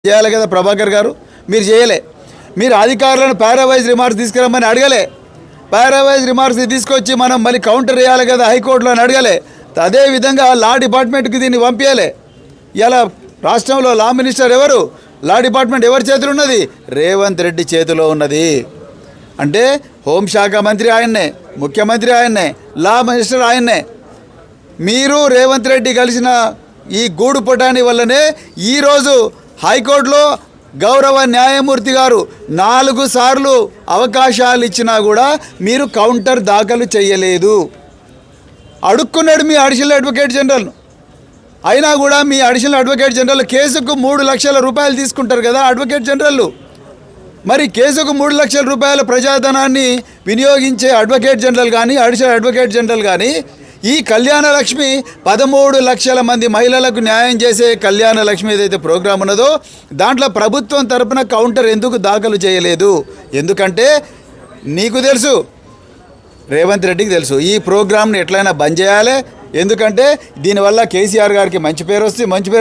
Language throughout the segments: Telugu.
చేయాలి కదా ప్రభాకర్ గారు, మీరు చేయలే. మీరు అధికారులను పారావైజ్ రిమార్క్స్ తీసుకురమ్మని అడగలే. పారావైజ్ రిమార్క్స్ తీసుకొచ్చి మనం మళ్ళీ కౌంటర్ వేయాలి కదా హైకోర్టులో అని అడగలే. అదేవిధంగా లా డిపార్ట్మెంట్కి దీన్ని పంపించాలి. ఇలా రాష్ట్రంలో లా మినిస్టర్ ఎవరు? లా డిపార్ట్మెంట్ ఎవరి చేతిలో ఉన్నది? రేవంత్ రెడ్డి చేతిలో ఉన్నది. అంటే హోంశాఖ మంత్రి ఆయన్నే, ముఖ్యమంత్రి ఆయన్నే, లా మినిస్టర్ ఆయన్నే. మీరు రేవంత్ రెడ్డి కలిసిన ఈ గూడు పుటాని వల్లనే ఈరోజు హైకోర్టులో గౌరవ న్యాయమూర్తి గారు 4 సార్లు అవకాశాలు ఇచ్చినా కూడా మీరు కౌంటర్ దాఖలు చేయలేదు. అడుక్కున్నాడు మీ అడిషనల్ అడ్వకేట్ జనరల్ను. అయినా కూడా మీ అడిషనల్ అడ్వకేట్ జనరల్ కేసుకు 3 లక్షల రూపాయలు తీసుకుంటారు కదా అడ్వకేట్ జనరల్. మరి కేసుకు 3 లక్షల రూపాయల ప్రజాధనాన్ని వినియోగించే అడ్వకేట్ జనరల్ కానీ అడిషనల్ అడ్వకేట్ జనరల్ కానీ ఈ కళ్యాణ లక్ష్మి 13 లక్షల మంది మహిళలకు న్యాయం చేసే కళ్యాణ లక్ష్మి ఏదైతే ప్రోగ్రాం ఉన్నదో దాంట్లో ప్రభుత్వం తరపున కౌంటర్ ఎందుకు దాఖలు చేయలేదు? ఎందుకంటే నీకు తెలుసు, రేవంత్ రెడ్డికి తెలుసు ఈ ప్రోగ్రామ్ని ఎట్లయినా బంద్ చేయాలి. ఎందుకంటే దీనివల్ల కేసీఆర్ గారికి మంచి పేరు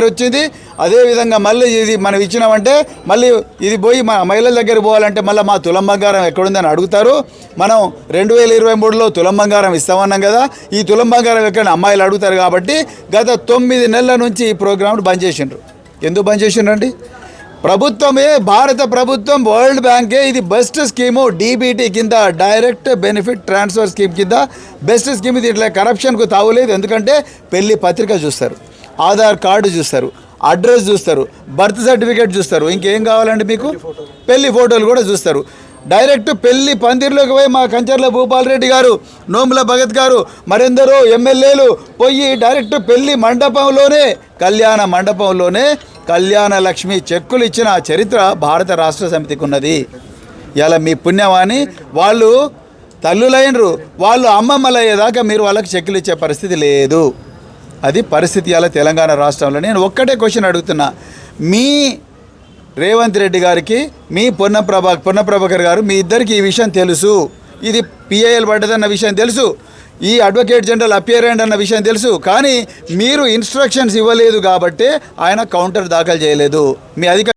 వచ్చింది. అదేవిధంగా మళ్ళీ ఇది మనం ఇచ్చినామంటే మళ్ళీ ఇది పోయి మా మహిళల దగ్గర పోవాలంటే మళ్ళీ మా తులం బంగారం ఎక్కడుందని అడుగుతారు. మనం 2023లో తులం బంగారం ఇస్తామన్నాం కదా, ఈ తులం బంగారం ఎక్కడ అమ్మాయిలు అడుగుతారు. కాబట్టి గత 9 నెలల నుంచి ఈ ప్రోగ్రామ్ను బంద్ చేసిండ్రు. ఎందుకు బంద్ చేసిండ్రండి? ప్రభుత్వమే, భారత ప్రభుత్వం, వరల్డ్ బ్యాంకే ఇది బెస్ట్ స్కీము, డీబీటీ కింద డైరెక్ట్ బెనిఫిట్ ట్రాన్స్ఫర్ స్కీమ్ కింద బెస్ట్ స్కీమ్. ఇది ఇట్లా కరప్షన్కు తావులేదు. ఎందుకంటే పెళ్లి పత్రిక చూస్తారు, ఆధార్ కార్డు చూస్తారు, అడ్రస్ చూస్తారు, బర్త్ సర్టిఫికేట్ చూస్తారు, ఇంకేం కావాలండి మీకు? పెళ్లి ఫోటోలు కూడా చూస్తారు. డైరెక్ట్ పెళ్లి పందిర్లోకి పోయి మా కంచర్ల భూపాల్ రెడ్డి గారు, నోముల భగత్ గారు, మరెందరో ఎమ్మెల్యేలు పోయి డైరెక్ట్ పెళ్లి మండపంలోనే, కళ్యాణ మండపంలోనే కళ్యాణ లక్ష్మి చెక్కులు ఇచ్చిన చరిత్ర భారత రాష్ట్ర సమితికి ఉన్నది. ఇలా మీ పుణ్యమాని వాళ్ళు తల్లులైనరు, వాళ్ళు అమ్మమ్మలయ్యేదాకా మీరు వాళ్ళకి చెక్కులు ఇచ్చే పరిస్థితి లేదు. అది పరిస్థితి ఇలా తెలంగాణ రాష్ట్రంలో. నేను ఒక్కటే క్వశ్చన్ అడుగుతున్నా, మీ రేవంత్ రెడ్డి గారికి, మీ పొన్న ప్రభాకర్ గారు, మీ ఇద్దరికి ఈ విషయం తెలుసు. ఇది పిఐఎల్ పడ్డదన్న విషయం తెలుసు, ఈ అడ్వకేట్ జనరల్ అపియర్ అయ్యండి అన్న విషయం తెలుసు. కానీ మీరు ఇన్స్ట్రక్షన్స్ ఇవ్వలేదు కాబట్టి ఆయన కౌంటర్ దాఖలు చేయలేదు. మీ అధికారి